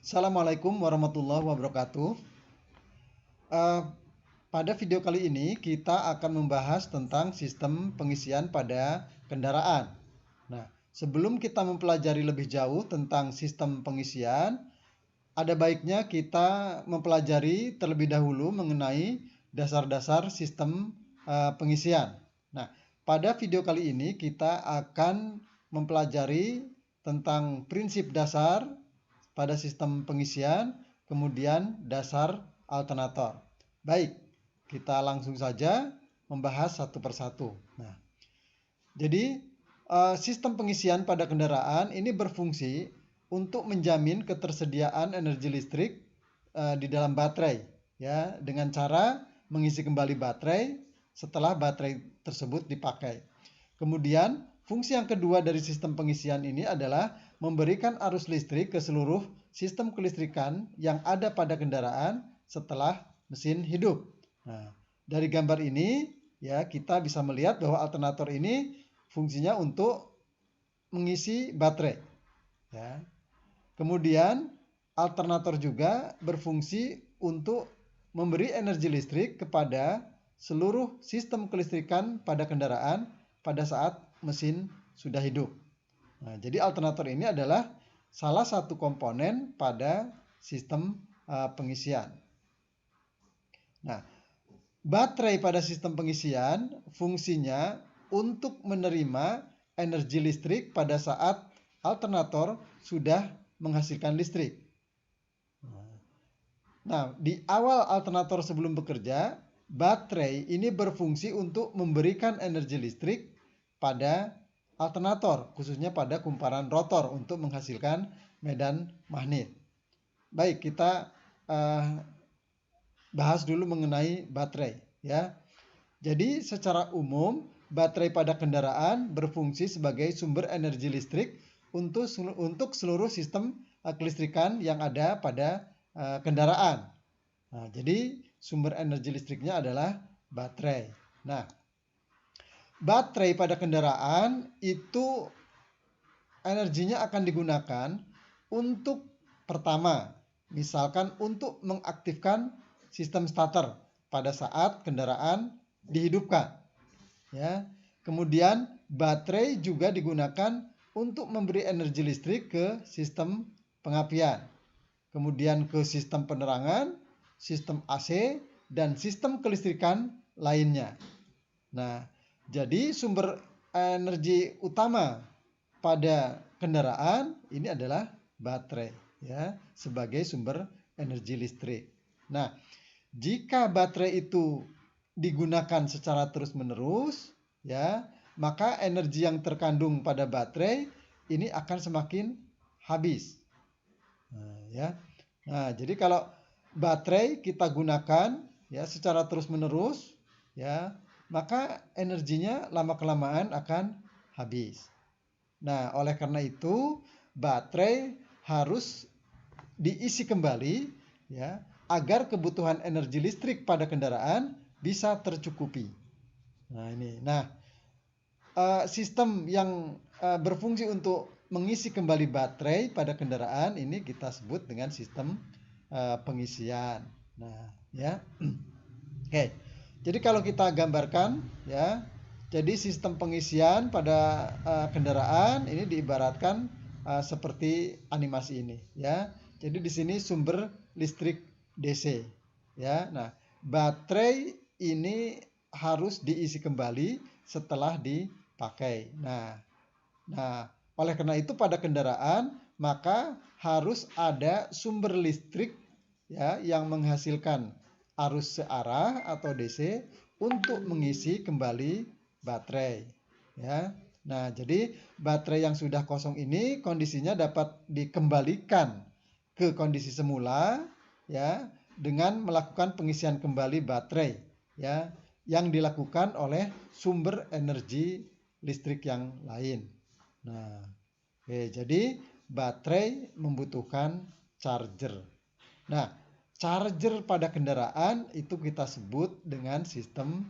Assalamualaikum warahmatullahi wabarakatuh. Eh, Pada video kali ini kita akan membahas tentang sistem pengisian pada kendaraan. Nah, sebelum kita mempelajari lebih jauh tentang sistem pengisian, ada baiknya kita mempelajari terlebih dahulu mengenai dasar-dasar sistem pengisian. Nah, pada video kali ini kita akan mempelajari tentang prinsip dasar pada sistem pengisian, kemudian dasar alternator. Baik, kita langsung saja membahas satu persatu. Nah, jadi sistem pengisian pada kendaraan ini berfungsi untuk menjamin ketersediaan energi listrik di dalam baterai, ya, dengan cara mengisi kembali baterai setelah baterai tersebut dipakai. Kemudian, fungsi yang kedua dari sistem pengisian ini adalah memberikan arus listrik ke seluruh sistem kelistrikan yang ada pada kendaraan setelah mesin hidup. Nah, dari gambar ini ya kita bisa melihat bahwa alternator ini fungsinya untuk mengisi baterai. Ya. Kemudian alternator juga berfungsi untuk memberi energi listrik kepada seluruh sistem kelistrikan pada kendaraan pada saat mesin sudah hidup. Nah, jadi alternator ini adalah salah satu komponen pada sistem pengisian. Nah, baterai pada sistem pengisian fungsinya untuk menerima energi listrik pada saat alternator sudah menghasilkan listrik. Nah, di awal alternator sebelum bekerja, baterai ini berfungsi untuk memberikan energi listrik pada alternator, khususnya pada kumparan rotor untuk menghasilkan medan magnet. Baik, kita bahas dulu mengenai baterai, ya. Jadi secara umum baterai pada kendaraan berfungsi sebagai sumber energi listrik untuk seluruh sistem kelistrikan yang ada pada kendaraan. Nah, jadi sumber energi listriknya adalah baterai. Nah, baterai pada kendaraan itu energinya akan digunakan untuk pertama, misalkan untuk mengaktifkan sistem starter pada saat kendaraan dihidupkan. Ya. Kemudian baterai juga digunakan untuk memberi energi listrik ke sistem pengapian. Kemudian ke sistem penerangan, sistem AC, dan sistem kelistrikan lainnya. Nah, jadi sumber energi utama pada kendaraan ini adalah baterai, ya, sebagai sumber energi listrik. Nah, jika baterai itu digunakan secara terus-menerus, ya, maka energi yang terkandung pada baterai ini akan semakin habis. Nah, ya. Nah, jadi kalau baterai kita gunakan ya secara terus-menerus, ya, maka energinya lama-kelamaan akan habis. Nah, oleh karena itu baterai harus diisi kembali ya agar kebutuhan energi listrik pada kendaraan bisa tercukupi. Nah, ini. Nah, sistem yang berfungsi untuk mengisi kembali baterai pada kendaraan ini kita sebut dengan sistem pengisian. Nah, ya. Oke. Jadi kalau kita gambarkan ya, jadi sistem pengisian pada kendaraan ini diibaratkan seperti animasi ini ya. Jadi di sini sumber listrik DC ya. Nah, baterai ini harus diisi kembali setelah dipakai. Nah, oleh karena itu pada kendaraan maka harus ada sumber listrik ya yang menghasilkan arus searah atau DC untuk mengisi kembali baterai ya. Nah, jadi baterai yang sudah kosong ini kondisinya dapat dikembalikan ke kondisi semula ya dengan melakukan pengisian kembali baterai ya yang dilakukan oleh sumber energi listrik yang lain. Nah, jadi baterai membutuhkan charger. Nah, charger pada kendaraan itu kita sebut dengan sistem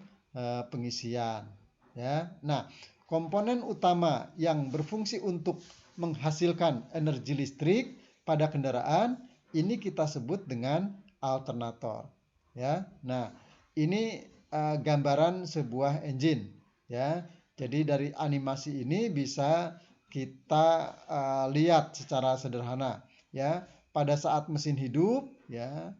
pengisian ya. Nah, komponen utama yang berfungsi untuk menghasilkan energi listrik pada kendaraan ini kita sebut dengan alternator, ya. Nah, ini gambaran sebuah engine, ya. Jadi dari animasi ini bisa kita lihat secara sederhana, ya. Pada saat mesin hidup, ya,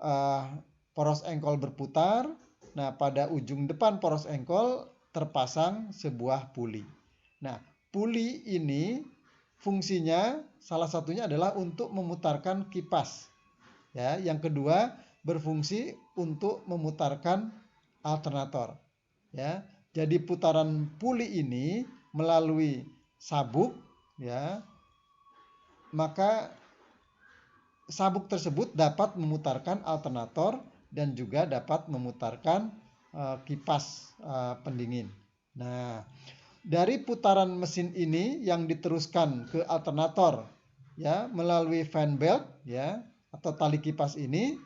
uh, poros engkol berputar. Nah, pada ujung depan poros engkol terpasang sebuah puli. Nah, puli ini fungsinya salah satunya adalah untuk memutarkan kipas. Ya, yang kedua berfungsi untuk memutarkan alternator. Ya, jadi putaran puli ini melalui sabuk, ya, maka sabuk tersebut dapat memutarkan alternator dan juga dapat memutarkan kipas pendingin. Nah, dari putaran mesin ini yang diteruskan ke alternator, ya, melalui fan belt, ya, atau tali kipas ini,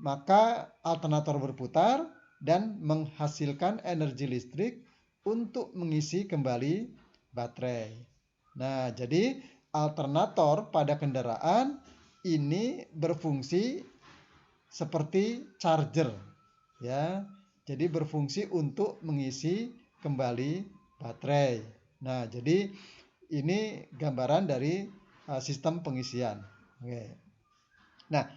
maka alternator berputar dan menghasilkan energi listrik untuk mengisi kembali baterai. Nah, jadi alternator pada kendaraan ini berfungsi seperti charger, ya. Jadi berfungsi untuk mengisi kembali baterai. Nah, jadi ini gambaran dari sistem pengisian. Oke. Nah,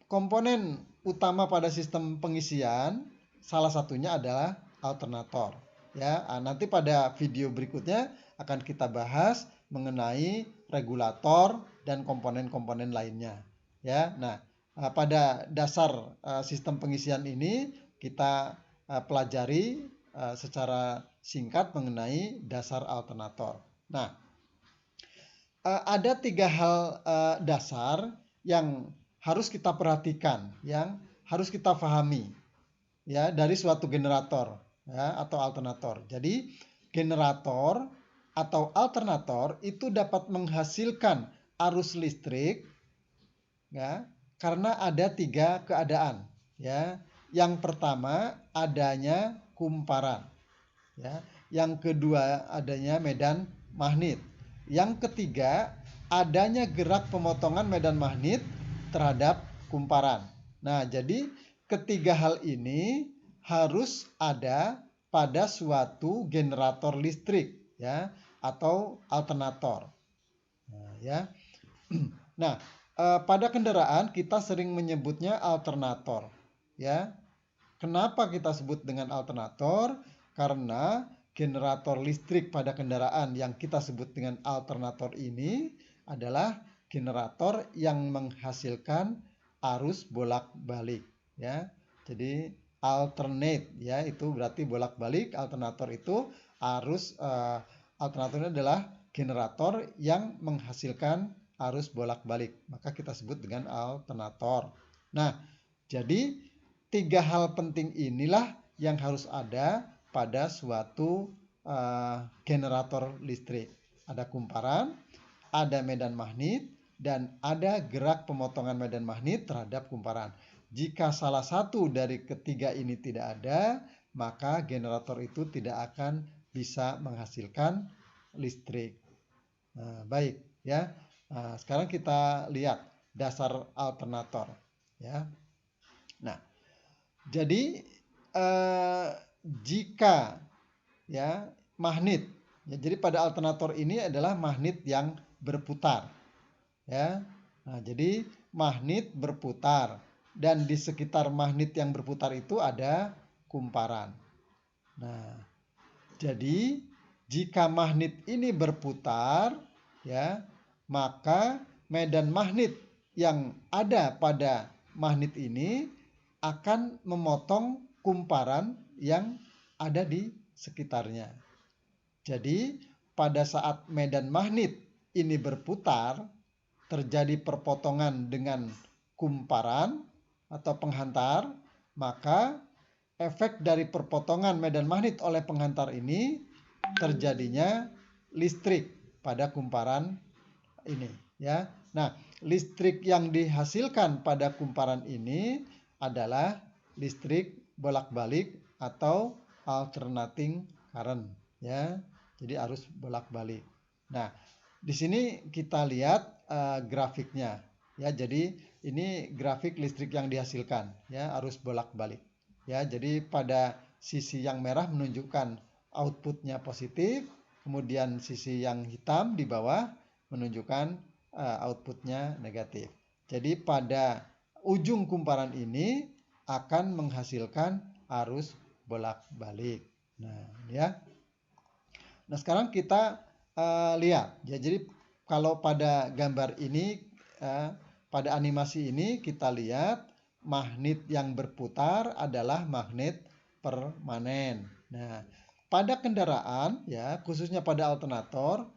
komponen utama pada sistem pengisian salah satunya adalah alternator. Ya, nanti pada video berikutnya akan kita bahas mengenai regulator dan komponen-komponen lainnya. Ya, nah, pada dasar sistem pengisian ini kita pelajari secara singkat mengenai dasar alternator. Nah, ada 3 hal dasar yang harus kita perhatikan, yang harus kita pahami, ya, dari suatu generator, ya, atau alternator. Jadi generator atau alternator itu dapat menghasilkan arus listrik, ya, karena ada 3 keadaan, ya. Yang pertama adanya kumparan, ya. Yang kedua adanya medan magnet. Yang ketiga adanya gerak pemotongan medan magnet terhadap kumparan. Nah, jadi ketiga hal ini harus ada pada suatu generator listrik, ya, atau alternator. Nah, ya. Nah, pada kendaraan kita sering menyebutnya alternator, ya. Kenapa kita sebut dengan alternator? Karena generator listrik pada kendaraan yang kita sebut dengan alternator ini adalah generator yang menghasilkan arus bolak-balik, ya. Jadi alternate, ya, itu berarti bolak-balik. Alternator itu arus alternatornya adalah generator yang menghasilkan arus bolak-balik. Maka kita sebut dengan alternator. Nah, jadi 3 hal penting inilah yang harus ada pada suatu generator listrik. Ada kumparan, ada medan magnet, dan ada gerak pemotongan medan magnet terhadap kumparan. Jika salah satu dari ketiga ini tidak ada, maka generator itu tidak akan bisa menghasilkan listrik. Nah, baik, ya. Nah, sekarang kita lihat dasar alternator, ya. Nah, jadi jika, ya, magnet, ya, jadi pada alternator ini adalah magnet yang berputar, ya. Nah, jadi magnet berputar dan di sekitar magnet yang berputar itu ada kumparan. Nah, jadi jika magnet ini berputar, ya, maka medan magnet yang ada pada magnet ini akan memotong kumparan yang ada di sekitarnya. Jadi pada saat medan magnet ini berputar, terjadi perpotongan dengan kumparan atau penghantar, maka efek dari perpotongan medan magnet oleh penghantar ini terjadinya listrik pada kumparan ini, ya. Nah, listrik yang dihasilkan pada kumparan ini adalah listrik bolak-balik atau alternating current, ya. Jadi arus bolak-balik. Nah, di sini kita lihat grafiknya ya. Jadi ini grafik listrik yang dihasilkan ya, arus bolak-balik ya. Jadi pada sisi yang merah menunjukkan outputnya positif, kemudian sisi yang hitam di bawah menunjukkan outputnya negatif. Jadi pada ujung kumparan ini akan menghasilkan arus bolak-balik. Nah, ya. Nah, sekarang kita lihat ya. Jadi kalau pada gambar ini, pada animasi ini kita lihat magnet yang berputar adalah magnet permanen. Nah, pada kendaraan ya, khususnya pada alternator,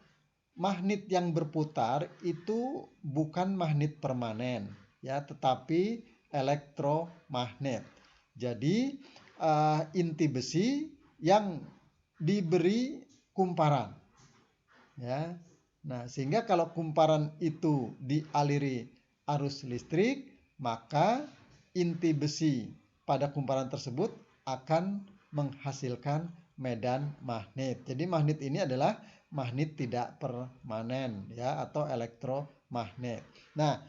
magnet yang berputar itu bukan magnet permanen ya, tetapi elektromagnet. Jadi inti besi yang diberi kumparan ya. Nah, sehingga kalau kumparan itu dialiri arus listrik, maka inti besi pada kumparan tersebut akan menghasilkan medan magnet. Jadi magnet ini adalah magnet tidak permanen ya, atau elektromagnet. Nah,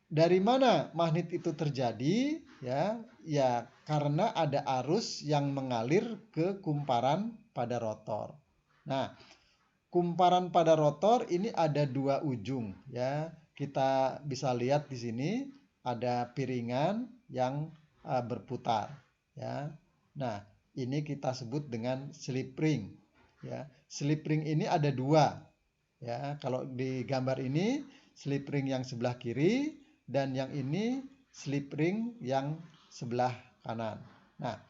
dari mana magnet itu terjadi ya? Ya, karena ada arus yang mengalir ke kumparan pada rotor. Nah, kumparan pada rotor ini ada dua ujung ya. Kita bisa lihat di sini ada piringan yang berputar ya. Nah, ini kita sebut dengan slip ring ya. Slip ring ini ada dua ya. Kalau di gambar ini slip ring yang sebelah kiri dan yang ini slip ring yang sebelah kanan. Nah,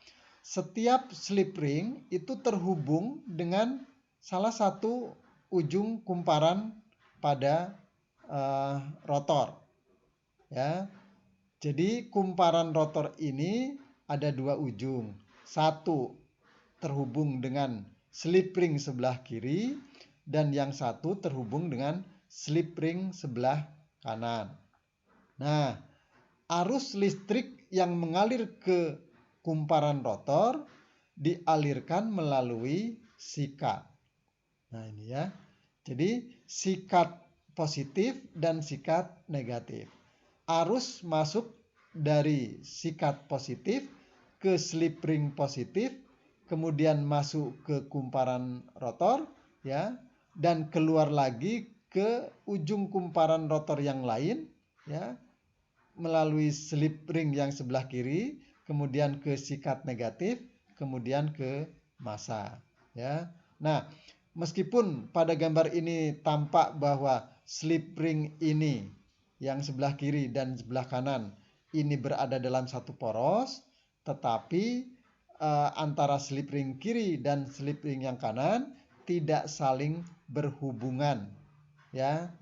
setiap slip ring itu terhubung dengan salah satu ujung kumparan pada rotor ya. Jadi kumparan rotor ini ada dua ujung. Satu terhubung dengan slip ring sebelah kiri dan yang satu terhubung dengan slip ring sebelah kanan. Nah, arus listrik yang mengalir ke kumparan rotor dialirkan melalui sikat. Nah, ini ya. Jadi sikat positif dan sikat negatif. Arus masuk dari sikat positif ke slip ring positif, kemudian masuk ke kumparan rotor ya, dan keluar lagi ke ujung kumparan rotor yang lain ya, melalui slip ring yang sebelah kiri, kemudian ke sikat negatif, kemudian ke massa ya. Nah, meskipun pada gambar ini tampak bahwa slip ring ini yang sebelah kiri dan sebelah kanan ini berada dalam satu poros, tetapi antara slip ring kiri dan slip ring yang kanan tidak saling berhubungan ya.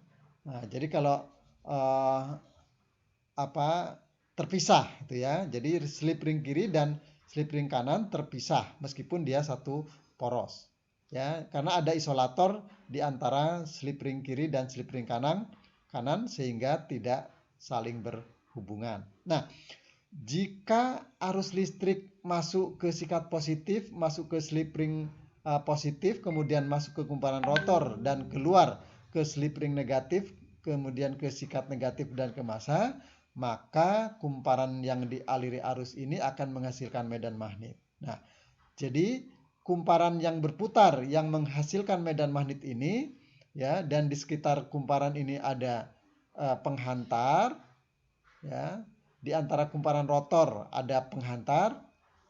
Nah, jadi kalau terpisah itu ya. Jadi slip ring kiri dan slip ring kanan terpisah meskipun dia satu poros. Ya, karena ada isolator di antara slip ring kiri dan slip ring kanan sehingga tidak saling berhubungan. Nah, jika arus listrik masuk ke sikat positif, masuk ke slip ring positif, kemudian masuk ke kumparan rotor dan keluar ke slip ring negatif, kemudian ke sikat negatif dan ke massa, maka kumparan yang dialiri arus ini akan menghasilkan medan magnet. Nah, jadi kumparan yang berputar yang menghasilkan medan magnet ini ya, dan di sekitar kumparan ini ada penghantar ya, di antara kumparan rotor ada penghantar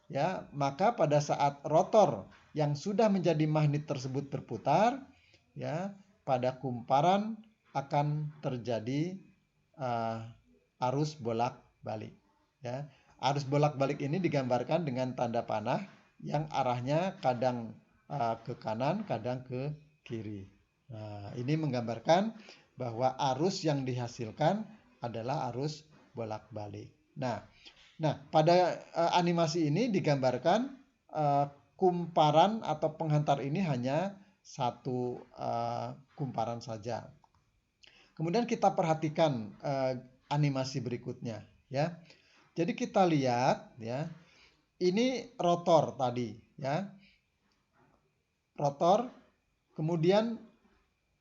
ya, maka pada saat rotor yang sudah menjadi magnet tersebut berputar ya, pada kumparan akan terjadi arus bolak-balik ya. Arus bolak-balik ini digambarkan dengan tanda panah yang arahnya kadang ke kanan, kadang ke kiri. Nah, ini menggambarkan bahwa arus yang dihasilkan adalah arus bolak-balik. Nah, pada animasi ini digambarkan kumparan atau penghantar ini hanya satu kumparan saja. Kemudian kita perhatikan animasi berikutnya ya. Jadi kita lihat ya. Ini rotor tadi ya. Rotor, kemudian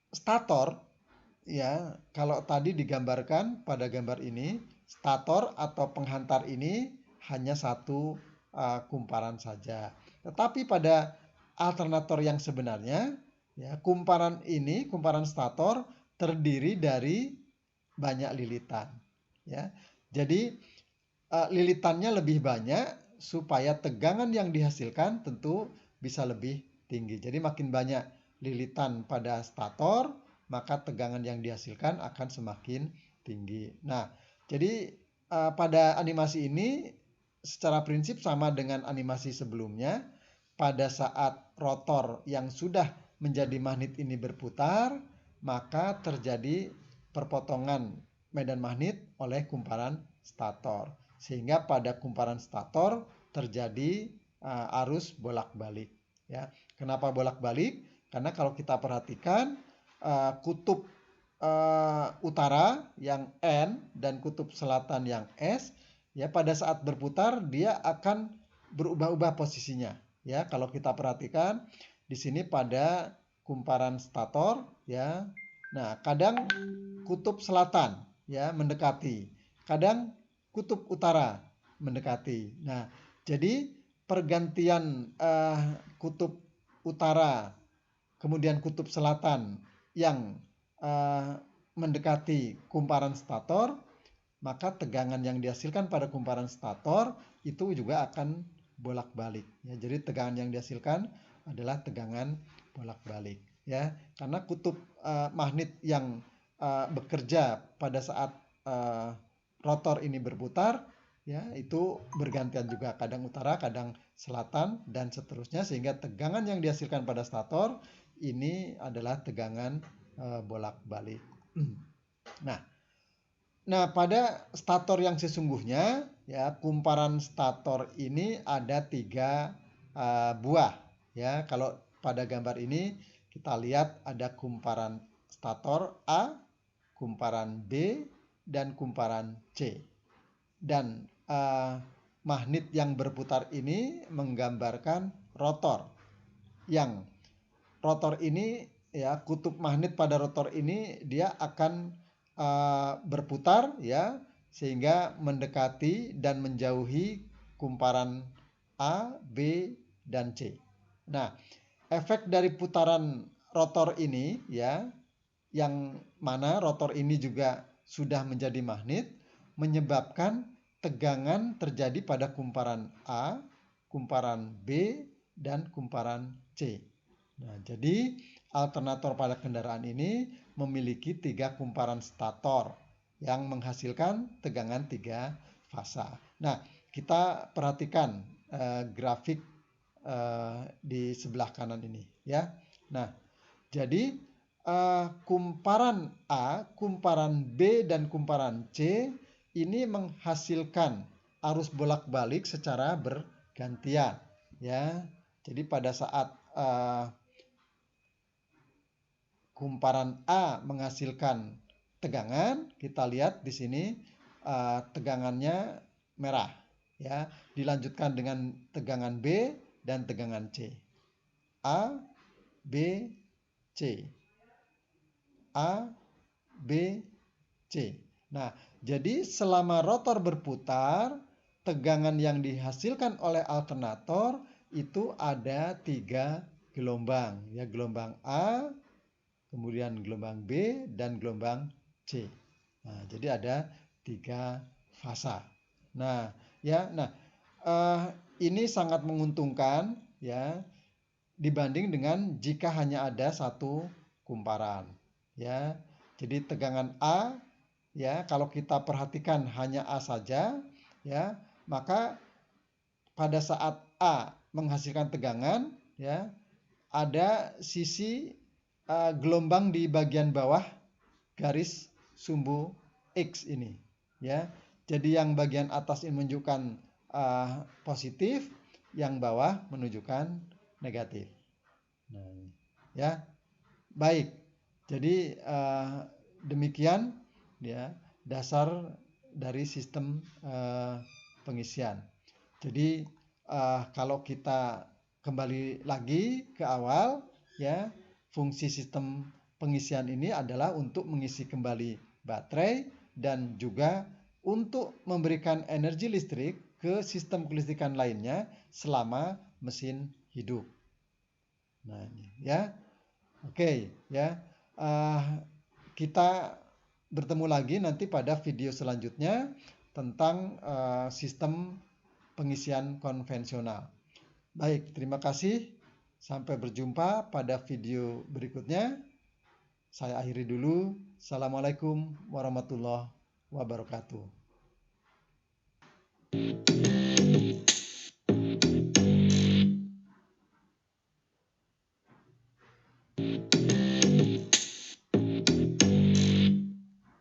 stator ya, kalau tadi digambarkan pada gambar ini, stator atau penghantar ini hanya satu kumparan saja. Tetapi pada alternator yang sebenarnya, ya, kumparan stator terdiri dari banyak lilitan. Ya, jadi lilitannya lebih banyak supaya tegangan yang dihasilkan tentu bisa lebih tinggi. Jadi makin banyak lilitan pada stator, maka tegangan yang dihasilkan akan semakin tinggi. Nah, jadi pada animasi ini secara prinsip sama dengan animasi sebelumnya. Pada saat rotor yang sudah menjadi magnet ini berputar, maka terjadi perpotongan medan magnet oleh kumparan stator. Sehingga pada kumparan stator terjadi arus bolak-balik. Ya, kenapa bolak-balik? Karena kalau kita perhatikan kutub utara yang N dan kutub selatan yang S, ya pada saat berputar dia akan berubah-ubah posisinya. Ya, kalau kita perhatikan di sini pada kumparan stator, ya. Nah, kadang kutub selatan ya mendekati, kadang kutub utara mendekati. Nah, jadi pergantian kutub utara kemudian kutub selatan yang mendekati kumparan stator, maka tegangan yang dihasilkan pada kumparan stator itu juga akan bolak-balik. Ya, jadi tegangan yang dihasilkan adalah tegangan bolak-balik. Ya, karena kutub magnet yang bekerja pada saat rotor ini berputar, ya itu bergantian juga, kadang utara, kadang selatan dan seterusnya, sehingga tegangan yang dihasilkan pada stator ini adalah tegangan bolak-balik. Nah, pada stator yang sesungguhnya, ya kumparan stator ini ada 3 buah. Ya, kalau pada gambar ini kita lihat ada kumparan stator A, kumparan B, dan kumparan C. Dan magnet yang berputar ini menggambarkan rotor. Yang rotor ini, ya kutub magnet pada rotor ini dia akan berputar, ya sehingga mendekati dan menjauhi kumparan A, B, dan C. Nah, efek dari putaran rotor ini, ya yang mana rotor ini juga sudah menjadi magnet, menyebabkan tegangan terjadi pada kumparan A, kumparan B, dan kumparan C. Nah, jadi alternator pada kendaraan ini memiliki 3 kumparan stator yang menghasilkan tegangan 3 fasa. Nah, kita perhatikan grafik di sebelah kanan ini, ya. Nah, jadi kumparan A, kumparan B, dan kumparan C ini menghasilkan arus bolak-balik secara bergantian, ya. Jadi pada saat kumparan A menghasilkan tegangan, kita lihat di sini tegangannya merah, ya. Dilanjutkan dengan tegangan B dan tegangan C. A, B, C. A, B, C. Nah, jadi selama rotor berputar, tegangan yang dihasilkan oleh alternator itu ada 3 gelombang, ya gelombang A, kemudian gelombang B, dan gelombang C. Nah, jadi ada 3 fasa. Nah, ya, ini sangat menguntungkan, ya, dibanding dengan jika hanya ada satu kumparan, ya. Jadi tegangan A, ya, kalau kita perhatikan hanya A saja, ya, maka pada saat A menghasilkan tegangan, ya, ada sisi gelombang di bagian bawah garis sumbu X ini, ya. Jadi yang bagian atas ini menunjukkan positif, yang bawah menunjukkan negatif. Nah, ya, baik. Jadi demikian, ya dasar dari sistem pengisian. Jadi kalau kita kembali lagi ke awal, ya fungsi sistem pengisian ini adalah untuk mengisi kembali baterai dan juga untuk memberikan energi listrik ke sistem kelistrikan lainnya selama mesin hidup. Nah, ini ya. Oke, ya. Kita bertemu lagi nanti pada video selanjutnya tentang sistem pengisian konvensional. Baik, terima kasih. Sampai berjumpa pada video berikutnya. Saya akhiri dulu. Assalamualaikum warahmatullahi wabarakatuh.